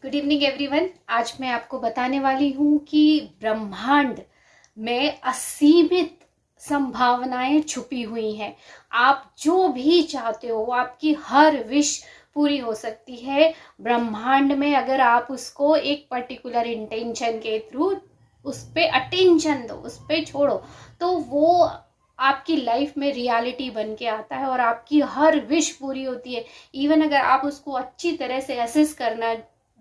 Good evening everyone. आज मैं आपको बताने वाली हूँ कि ब्रह्मांड में असीमित संभावनाएं छुपी हुई हैं। आप जो भी चाहते हो वो आपकी हर विश पूरी हो सकती है ब्रह्मांड में, अगर आप उसको एक पर्टिकुलर इंटेंशन के थ्रू उस पे अटेंशन दो, उस पे छोड़ो, तो वो आपकी लाइफ में रियलिटी बन के आता है और आपकी हर विश पूरी होती है। इवन अगर आप उसको अच्छी तरह से असेस करना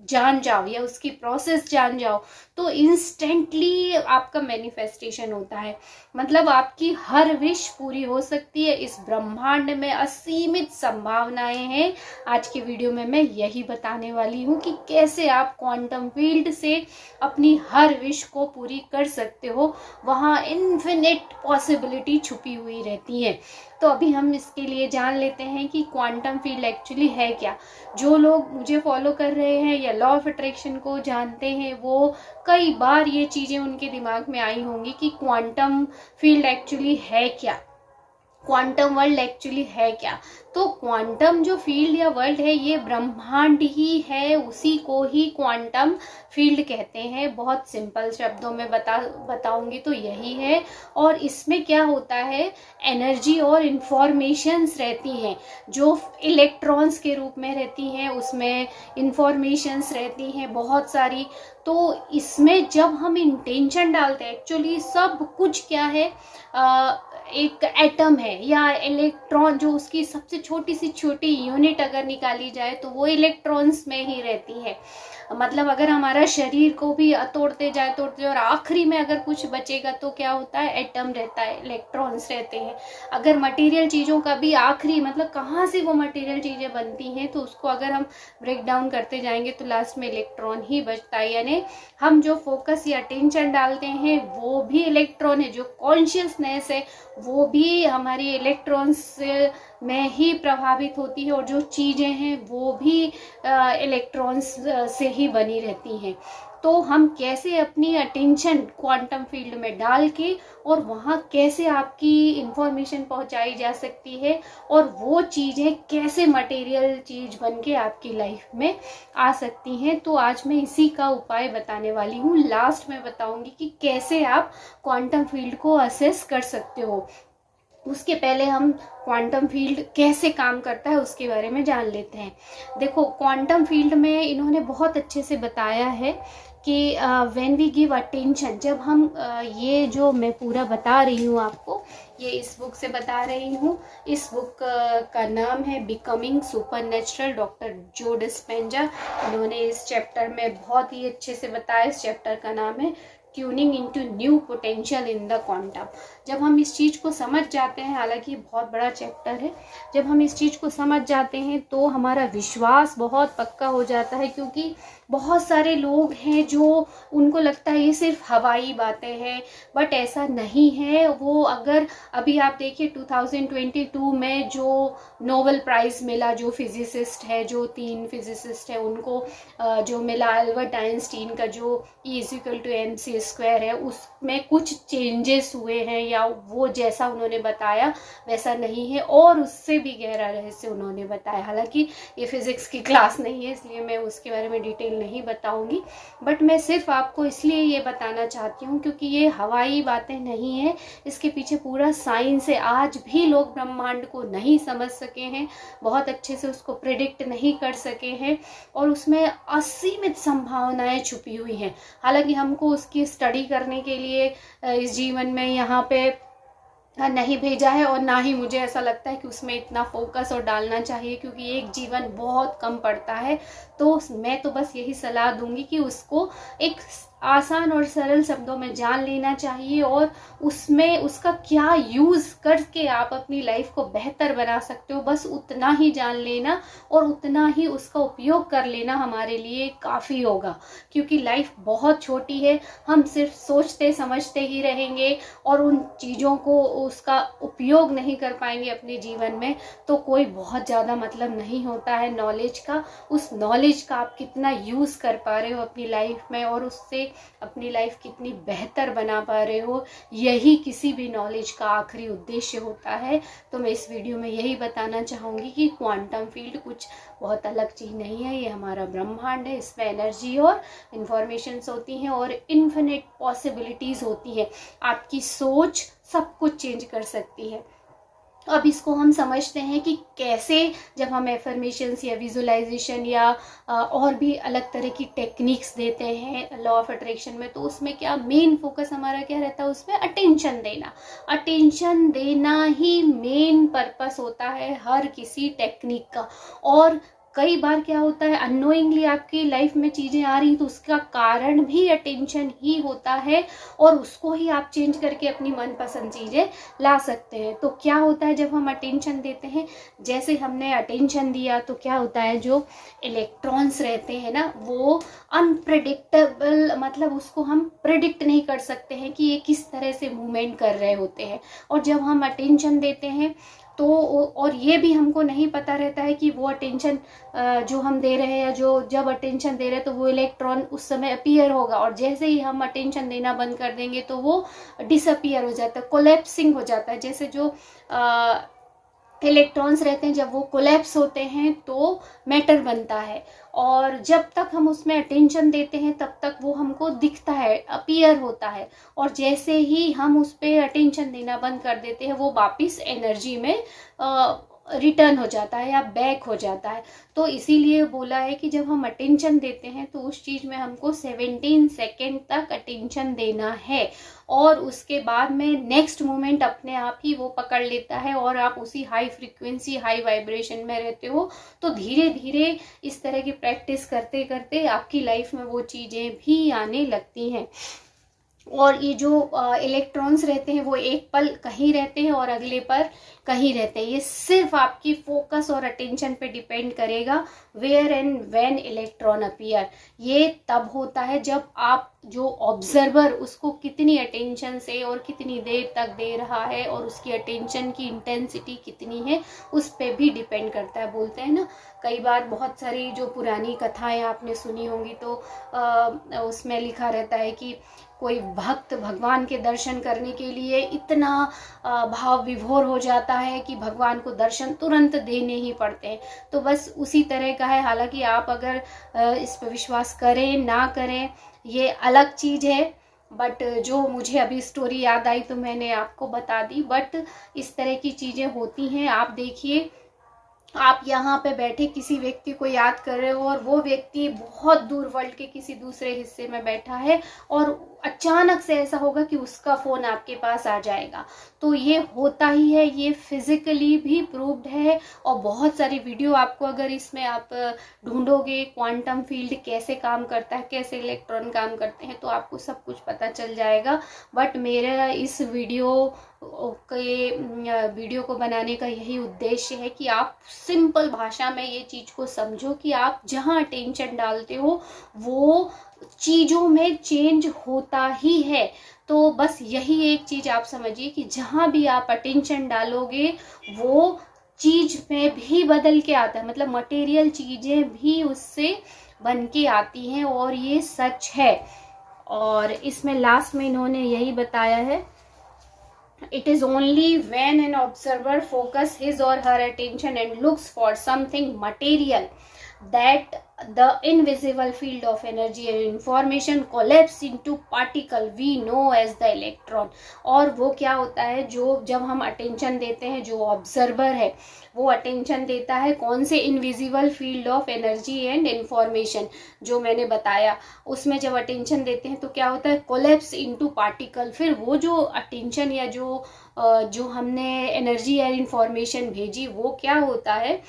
जान जाओ या उसकी प्रोसेस जान जाओ तो इंस्टेंटली आपका मैनिफेस्टेशन होता है। मतलब आपकी हर विश पूरी हो सकती है। इस ब्रह्मांड में असीमित संभावनाएं हैं। आज की वीडियो में मैं यही बताने वाली हूँ कि कैसे आप क्वांटम फील्ड से अपनी हर विश को पूरी कर सकते हो। वहाँ इन्फिनिट पॉसिबिलिटी छुपी हुई रहती है। तो अभी हम इसके लिए जान लेते हैं कि क्वांटम फील्ड एक्चुअली है क्या। जो लोग मुझे फॉलो कर रहे हैं या लॉ ऑफ अट्रैक्शन को जानते हैं वो कई बार ये चीज़ें उनके दिमाग में आई होंगी कि क्वांटम फील्ड एक्चुअली है क्या, क्वांटम वर्ल्ड एक्चुअली है क्या। तो क्वांटम जो फील्ड या वर्ल्ड है ये ब्रह्मांड ही है, उसी को ही क्वांटम फील्ड कहते हैं। बहुत सिंपल शब्दों में बताऊंगी तो यही है। और इसमें क्या होता है, एनर्जी और इंफॉर्मेशंस रहती हैं जो इलेक्ट्रॉन्स के रूप में रहती हैं, उसमें इंफॉर्मेशंस रहती हैं बहुत सारी। तो इसमें जब हम इंटेंशन डालते हैं, एक्चुअली सब कुछ क्या है, एक एटम है या इलेक्ट्रॉन, जो उसकी सबसे छोटी सी छोटी यूनिट अगर निकाली जाए तो वो इलेक्ट्रॉन्स में ही रहती है। मतलब अगर हमारा शरीर को भी तोड़ते जाए और आखिरी में अगर कुछ बचेगा तो क्या होता है, एटम रहता है, इलेक्ट्रॉन्स रहते हैं। अगर मटेरियल चीज़ों का भी आखिरी, मतलब कहाँ से वो मटेरियल चीज़ें बनती हैं, तो उसको अगर हम ब्रेक डाउन करते जाएंगे तो लास्ट में इलेक्ट्रॉन ही बचता है। यानी हम जो फोकस या अटेंशन डालते हैं वो भी इलेक्ट्रॉन है, जो कॉन्शियसनेस है वो भी हमारी इलेक्ट्रॉन्स में ही प्रभावित होती है, और जो चीज़ें हैं वो भी इलेक्ट्रॉन्स से ही बनी रहती हैं। तो हम कैसे अपनी अटेंशन क्वांटम फील्ड में डाल के और वहाँ कैसे आपकी इंफॉर्मेशन पहुँचाई जा सकती है और वो चीज़ें कैसे मटेरियल चीज़ बन के आपकी लाइफ में आ सकती हैं, तो आज मैं इसी का उपाय बताने वाली हूँ। लास्ट में बताऊंगी कि कैसे आप क्वांटम फील्ड को असेस कर सकते हो। उसके पहले हम क्वांटम फील्ड कैसे काम करता है उसके बारे में जान लेते हैं। देखो, क्वांटम फील्ड में इन्होंने बहुत अच्छे से बताया है कि व्हेन वी गिव अटेंशन, जब हम ये जो मैं पूरा बता रही हूँ आपको, ये इस बुक से बता रही हूँ। इस बुक का नाम है बिकमिंग सुपरनेचुरल, डॉक्टर जो डिस्पेंजा। इन्होंने इस चैप्टर में बहुत ही अच्छे से बताया। इस चैप्टर का नाम है tuning into new potential in the quantum. जब हम इस चीज़ को समझ जाते हैं, हालांकि बहुत बड़ा चैप्टर है, जब हम इस चीज़ को समझ जाते हैं तो हमारा विश्वास बहुत पक्का हो जाता है। क्योंकि बहुत सारे लोग हैं जो उनको लगता है ये सिर्फ हवाई बातें हैं, बट ऐसा नहीं है। वो अगर अभी आप देखिए 2022 में जो नोबेल प्राइज़ मिला, जो फिजिसिस्ट है, जो 3 फिजिसिस्ट है उनको जो मिला, अल्बर्ट आइंस्टीन का जो E=mc² है, उसमें कुछ चेंजेस हुए हैं या वो जैसा उन्होंने बताया वैसा नहीं है, और उससे भी गहरा रहस्य उन्होंने बताया। हालांकि ये फिजिक्स की क्लास नहीं है इसलिए मैं उसके बारे में डिटेल नहीं बताऊंगी, बट मैं सिर्फ आपको इसलिए ये बताना चाहती हूँ क्योंकि ये हवाई बातें नहीं है, इसके पीछे पूरा साइंस है। आज भी लोग ब्रह्मांड को नहीं समझ सके हैं, बहुत अच्छे से उसको प्रिडिक्ट नहीं कर सके हैं, और उसमें असीमित संभावनाएं छुपी हुई हैं। हालांकि हमको उसकी स्टडी करने के लिए इस जीवन में यहाँ पे नहीं भेजा है, और ना ही मुझे ऐसा लगता है कि उसमें इतना फोकस और डालना चाहिए, क्योंकि एक जीवन बहुत कम पड़ता है। तो मैं तो बस यही सलाह दूंगी कि उसको एक आसान और सरल शब्दों में जान लेना चाहिए, और उसमें उसका क्या यूज़ करके आप अपनी लाइफ को बेहतर बना सकते हो, बस उतना ही जान लेना और उतना ही उसका उपयोग कर लेना हमारे लिए काफ़ी होगा। क्योंकि लाइफ बहुत छोटी है, हम सिर्फ सोचते समझते ही रहेंगे और उन चीज़ों को, उसका उपयोग नहीं कर पाएंगे अपने जीवन में, तो कोई बहुत ज़्यादा मतलब नहीं होता है नॉलेज का। उस नॉलेज का आप कितना यूज़ कर पा रहे हो अपनी लाइफ में, और उससे अपनी लाइफ कितनी बेहतर बना पा रहे हो, यही किसी भी नॉलेज का आखिरी उद्देश्य होता है। तो मैं इस वीडियो में यही बताना चाहूँगी कि क्वांटम फील्ड कुछ बहुत अलग चीज़ नहीं है, ये हमारा ब्रह्मांड है। इसमें एनर्जी और इंफॉर्मेशंस होती हैं और इन्फिनिट पॉसिबिलिटीज़ होती हैं। आपकी सोच सब कुछ चेंज कर सकती है। अब इसको हम समझते हैं कि कैसे, जब हम एफर्मेशंस या विजुअलाइजेशन या और भी अलग तरह की टेक्निक्स देते हैं लॉ ऑफ अट्रैक्शन में, तो उसमें क्या मेन फोकस हमारा क्या रहता है, उसमें अटेंशन देना। अटेंशन देना ही मेन पर्पस होता है हर किसी टेक्निक का। और कई बार क्या होता है, अननोइंगली आपकी लाइफ में चीज़ें आ रही तो उसका कारण भी अटेंशन ही होता है, और उसको ही आप चेंज करके अपनी मनपसंद चीज़ें ला सकते हैं। तो क्या होता है जब हम अटेंशन देते हैं, जैसे हमने अटेंशन दिया तो क्या होता है, जो इलेक्ट्रॉन्स रहते हैं ना, वो अनप्रेडिक्टेबल, मतलब उसको हम प्रेडिक्ट नहीं कर सकते हैं कि ये किस तरह से मूवमेंट कर रहे होते हैं। और जब हम अटेंशन देते हैं तो, और ये भी हमको नहीं पता रहता है कि वो अटेंशन जो हम दे रहे हैं, या जो जब अटेंशन दे रहे हैं तो वो इलेक्ट्रॉन उस समय अपीयर होगा, और जैसे ही हम अटेंशन देना बंद कर देंगे तो वो डिसअपीयर हो जाता है, कोलैप्सिंग हो जाता है। जैसे जो इलेक्ट्रॉन्स रहते हैं, जब वो कोलैप्स होते हैं तो मैटर बनता है, और जब तक हम उसमें अटेंशन देते हैं तब तक वो हमको दिखता है, अपीयर होता है, और जैसे ही हम उस पर अटेंशन देना बंद कर देते हैं वो वापस एनर्जी में रिटर्न हो जाता है या बैक हो जाता है। तो इसीलिए बोला है कि जब हम अटेंशन देते हैं तो उस चीज़ में हमको 17 सेकेंड तक अटेंशन देना है, और उसके बाद में नेक्स्ट मोमेंट अपने आप ही वो पकड़ लेता है और आप उसी हाई फ्रीक्वेंसी, हाई वाइब्रेशन में रहते हो। तो धीरे धीरे इस तरह की प्रैक्टिस करते करते आपकी लाइफ में वो चीज़ें भी आने लगती हैं। और ये जो इलेक्ट्रॉन्स रहते हैं वो एक पल कहीं रहते हैं और अगले पर कहीं रहते हैं। ये सिर्फ आपकी फोकस और अटेंशन पे डिपेंड करेगा, where and when electron appear. ये तब होता है जब आप जो ऑब्जर्वर उसको कितनी अटेंशन से और कितनी देर तक दे रहा है, और उसकी अटेंशन की इंटेंसिटी कितनी है, उस पर भी डिपेंड करता है। बोलते हैं ना, कई बार बहुत सारी जो पुरानी कथाएं आपने सुनी होंगी तो उसमें लिखा रहता है कि कोई भक्त भगवान के दर्शन करने के लिए इतना भाव विभोर हो जाता है कि भगवान को दर्शन तुरंत देने ही पड़ते हैं। तो बस उसी तरह का है। हालांकि आप अगर इस पर विश्वास करें ना करें ये अलग चीज़ है, बट जो मुझे अभी स्टोरी याद आई तो मैंने आपको बता दी। बट इस तरह की चीज़ें होती हैं। आप देखिए, आप यहाँ पे बैठे किसी व्यक्ति को याद कर रहे हो और वो व्यक्ति बहुत दूर वर्ल्ड के किसी दूसरे हिस्से में बैठा है, और अचानक से ऐसा होगा कि उसका फ़ोन आपके पास आ जाएगा। तो ये होता ही है, ये फिजिकली भी प्रूव्ड है। और बहुत सारी वीडियो आपको अगर इसमें आप ढूंढोगे क्वांटम फील्ड कैसे काम करता है, कैसे इलेक्ट्रॉन काम करते हैं, तो आपको सब कुछ पता चल जाएगा। बट मेरा इस वीडियो को बनाने का यही उद्देश्य है कि आप सिंपल भाषा में ये चीज़ को समझो कि आप जहाँ अटेंशन डालते हो वो चीज़ों में चेंज होता ही है। तो बस यही एक चीज़ आप समझिए कि जहाँ भी आप अटेंशन डालोगे वो चीज़ में भी बदल के आता है, मतलब मटेरियल चीज़ें भी उससे बन के आती हैं, और ये सच है। और इसमें लास्ट में इन्होंने यही बताया है, it is only when an observer focus his or her attention and looks for something material that the invisible field of energy and information collapse into particle we know as the electron। और वो क्या होता है, जो जब हम attention देते हैं, जो ऑब्जर्वर है वो अटेंशन देता है कौन से invisible field of energy and information, जो मैंने बताया उसमें जब अटेंशन देते हैं तो क्या होता है, कोलैप्स इनटू पार्टिकल। फिर वो जो अटेंशन या जो हमने एनर्जी या इंफॉर्मेशन भेजी वो क्या होता है,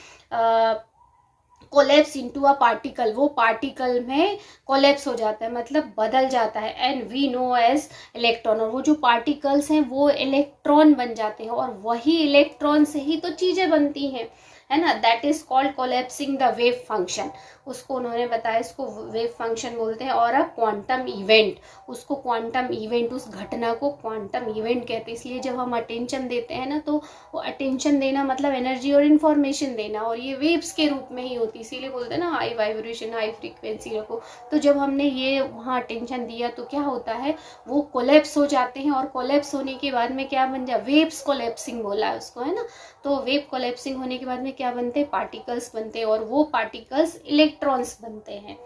कोलैप्स इनटू अ पार्टिकल, वो पार्टिकल में कोलैप्स हो जाता है, मतलब बदल जाता है, and we know as electron. और वो जो पार्टिकल्स हैं वो इलेक्ट्रॉन बन जाते हैं, और वही इलेक्ट्रॉन से ही तो चीज़ें बनती हैं। है ना, that is called collapsing the wave function. उसको उन्होंने बताया, इसको वेव फंक्शन बोलते हैं। और अ क्वांटम इवेंट, उसको क्वांटम इवेंट, उस घटना को क्वांटम इवेंट कहते हैं। इसलिए जब हम अटेंशन देते हैं ना, तो वो अटेंशन देना मतलब एनर्जी और इन्फॉर्मेशन देना, और ये वेव्स के रूप में ही होती है। इसीलिए बोलते हैं ना हाई वाइब्रेशन हाई फ्रीक्वेंसी रखो। तो जब हमने ये वहाँ अटेंशन दिया तो क्या होता है, वो कोलैप्स हो जाते हैं, और कोलैप्स होने के बाद में क्या बन जाए, वेव्स कोलैप्सिंग बोला है उसको, है ना। तो वेव कोलैप्सिंग होने के बाद में क्या बनते हैं, पार्टिकल्स बनते हैं, और वो पार्टिकल्स इलेक्ट्रॉन्स बनते हैं,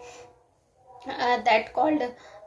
that called.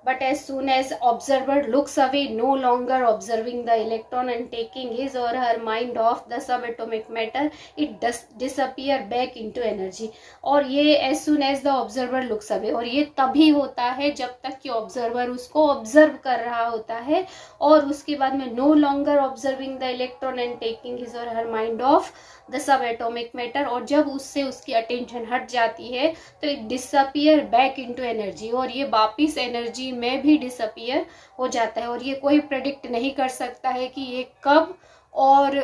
But as soon as observer looks away, no longer observing the electron and taking his or her mind off the subatomic matter, it does disappear back into energy. और ये as soon as the observer looks away, और ये तभी होता है जब तक कि ऑब्जर्वर उसको ऑब्जर्व कर रहा होता है, और उसके बाद में no longer observing the electron and taking his or her mind off the sub atomic matter, और जब उससे उसकी अटेंशन हट जाती है तो it disappear back into energy, और ये वापिस एनर्जी में भी डिसअपियर हो जाता है। और ये कोई प्रेडिक्ट नहीं कर सकता है कि ये कब और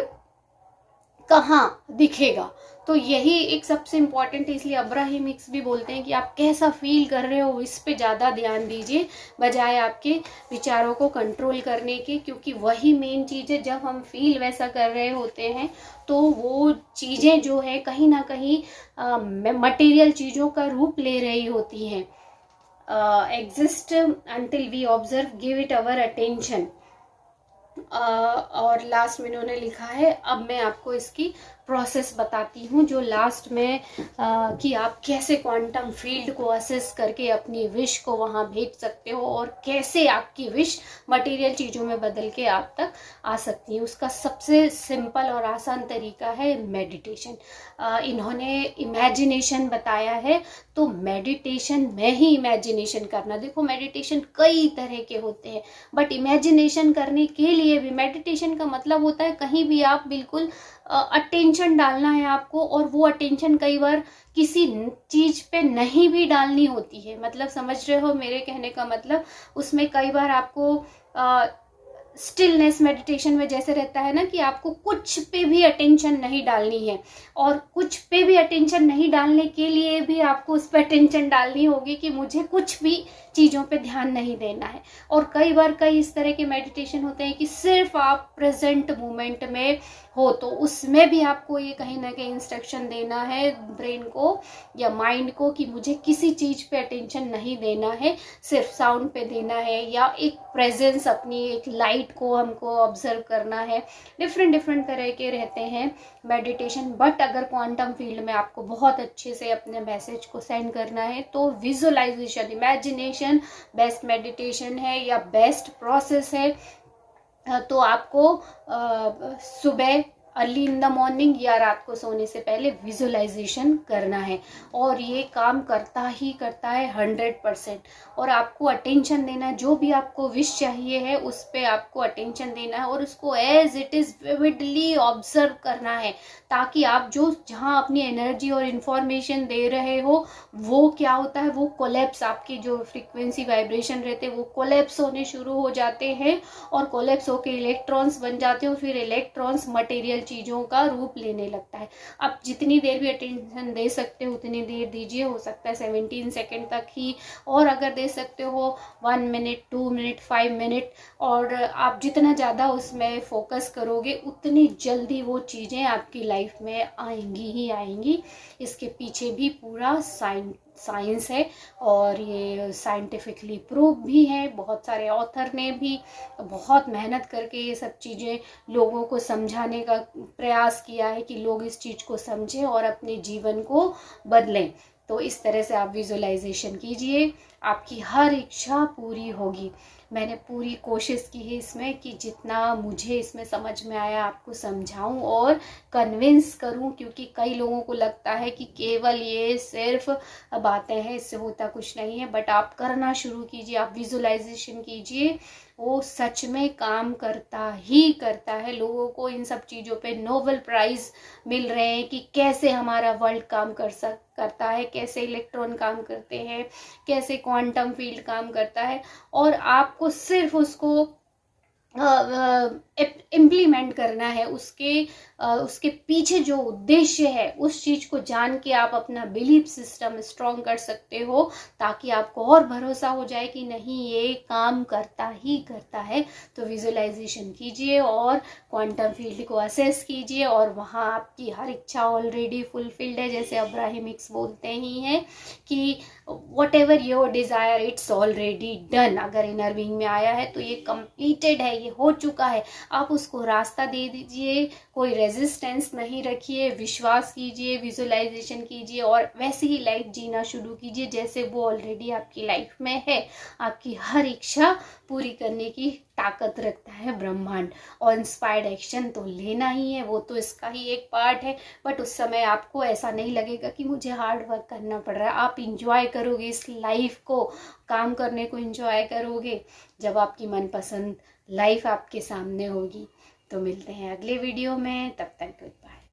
कहाँ दिखेगा। तो यही एक सबसे इम्पॉर्टेंट है, इसलिए अब्राहिमिक्स भी बोलते हैं कि आप कैसा फील कर रहे हो इस पे ज़्यादा ध्यान दीजिए, बजाय आपके विचारों को कंट्रोल करने के, क्योंकि वही मेन चीज़ है। जब हम फील वैसा कर रहे होते हैं तो वो चीज़ें जो है कहीं ना कहीं मटेरियल चीज़ों का रूप ले रही होती हैं। Exist until we observe, give it our attention. और लास्ट में इन्होंने लिखा है, अब मैं आपको इसकी प्रोसेस बताती हूँ जो लास्ट में कि आप कैसे क्वांटम फील्ड को असेस करके अपनी विश को वहाँ भेज सकते हो, और कैसे आपकी विश मटेरियल चीज़ों में बदल के आप तक आ सकती है। उसका सबसे सिंपल और आसान तरीका है मेडिटेशन। इन्होंने इमेजिनेशन बताया है, तो मेडिटेशन में ही इमेजिनेशन करना। देखो मेडिटेशन कई तरह के होते हैं, बट इमेजिनेशन करने के लिए भी, मेडिटेशन का मतलब होता है कहीं भी आप बिल्कुल अटेंशन डालना है आपको, और वो अटेंशन कई बार किसी चीज पे नहीं भी डालनी होती है। मतलब समझ रहे हो मेरे कहने का मतलब, उसमें कई बार आपको स्टिलनेस मेडिटेशन में जैसे रहता है ना कि आपको कुछ पे भी अटेंशन नहीं डालनी है, और कुछ पे भी अटेंशन नहीं डालने के लिए भी आपको उस पर अटेंशन डालनी होगी कि मुझे कुछ भी चीज़ों पे ध्यान नहीं देना है। और कई बार कई इस तरह के मेडिटेशन होते हैं कि सिर्फ आप प्रेजेंट मोमेंट में हो, तो उसमें भी आपको ये कहीं ना कहीं इंस्ट्रक्शन देना है ब्रेन को या माइंड को कि मुझे किसी चीज़ पे अटेंशन नहीं देना है, सिर्फ साउंड पे देना है, या एक प्रेजेंस अपनी एक लाइट को हमको ऑब्जर्व करना है। डिफरेंट तरह के रहते हैं मेडिटेशन। बट अगर क्वांटम फील्ड में आपको बहुत अच्छे से अपने मैसेज को सेंड करना है तो विजुअलाइजेशन, इमेजिनेशन बेस्ट मेडिटेशन है या बेस्ट प्रोसेस है। तो आपको सुबह अर्ली इन द मॉर्निंग या रात को सोने से पहले विजुअलाइजेशन करना है, और ये काम करता ही करता है 100%। और आपको अटेंशन देना है, जो भी आपको विश चाहिए है उस पर आपको अटेंशन देना है, और उसको as it is vividly observe करना है, ताकि आप जो जहाँ अपनी एनर्जी और इन्फॉर्मेशन दे रहे हो वो क्या होता है, वो कोलैप्स, आपकी जो फ्रीक्वेंसी वाइब्रेशन रहते हैं वो कोलैप्स होने शुरू हो जाते हैं, और कोलैप्स होकर इलेक्ट्रॉन्स बन जाते हैं, और फिर इलेक्ट्रॉन्स मटेरियल चीज़ों का रूप लेने लगता है। आप जितनी देर भी अटेंशन दे सकते हो उतनी देर दीजिए, हो सकता है 17 सेकेंड तक ही, और अगर दे सकते हो 1 मिनट 2 मिनट 5 मिनट, और आप जितना ज़्यादा उसमें फोकस करोगे उतनी जल्दी वो चीज़ें आपकी लाइफ में आएंगी ही आएंगी। इसके पीछे भी पूरा साइंस है, और ये साइंटिफिकली प्रूव भी है। बहुत सारे ऑथर ने भी बहुत मेहनत करके ये सब चीज़ें लोगों को समझाने का प्रयास किया है कि लोग इस चीज़ को समझें और अपने जीवन को बदलें। तो इस तरह से आप विजुअलाइजेशन कीजिए, आपकी हर इच्छा पूरी होगी। मैंने पूरी कोशिश की है इसमें कि जितना मुझे इसमें समझ में आया आपको समझाऊं और कन्विंस करूं, क्योंकि कई लोगों को लगता है कि केवल ये सिर्फ बातें हैं, इससे होता कुछ नहीं है। बट आप करना शुरू कीजिए, आप विजुअलाइजेशन कीजिए, वो सच में काम करता ही करता है। लोगों को इन सब चीज़ों पे नोबेल प्राइज़ मिल रहे हैं कि कैसे हमारा वर्ल्ड काम करता है, कैसे इलेक्ट्रॉन काम करते हैं, कैसे क्वांटम फील्ड काम करता है, और आपको सिर्फ उसको इम्प्लीमेंट करना है, उसके पीछे जो उद्देश्य है उस चीज को जान के आप अपना बिलीफ सिस्टम स्ट्रॉन्ग कर सकते हो, ताकि आपको और भरोसा हो जाए कि नहीं ये काम करता ही करता है। तो विजुअलाइजेशन कीजिए और क्वांटम फील्ड को असेस कीजिए, और वहाँ आपकी हर इच्छा ऑलरेडी फुलफिल्ड है। जैसे अब्राहिमिक्स बोलते ही हैं कि what ever your desire it's already done. अगर इनर बीइंग में आया है तो ये कंप्लीटेड है, ये हो चुका है। आप उसको रास्ता दे दीजिए, कोई रेजिस्टेंस नहीं रखिए, विश्वास कीजिए, विजुअलाइजेशन कीजिए और वैसे ही लाइफ जीना शुरू कीजिए जैसे वो ऑलरेडी आपकी लाइफ में है। आपकी हर इच्छा पूरी करने की ताकत रखता है ब्रह्मांड। और इंस्पायर्ड एक्शन तो लेना ही है, वो तो इसका ही एक पार्ट है। बट उस समय आपको ऐसा नहीं लगेगा कि मुझे हार्ड वर्क करना पड़ रहा है। आप इंजॉय करोगे इस लाइफ को, काम करने को इंजॉय करोगे जब आपकी मनपसंद लाइफ आपके सामने होगी। तो मिलते हैं अगले वीडियो में, तब तक गुड बाय।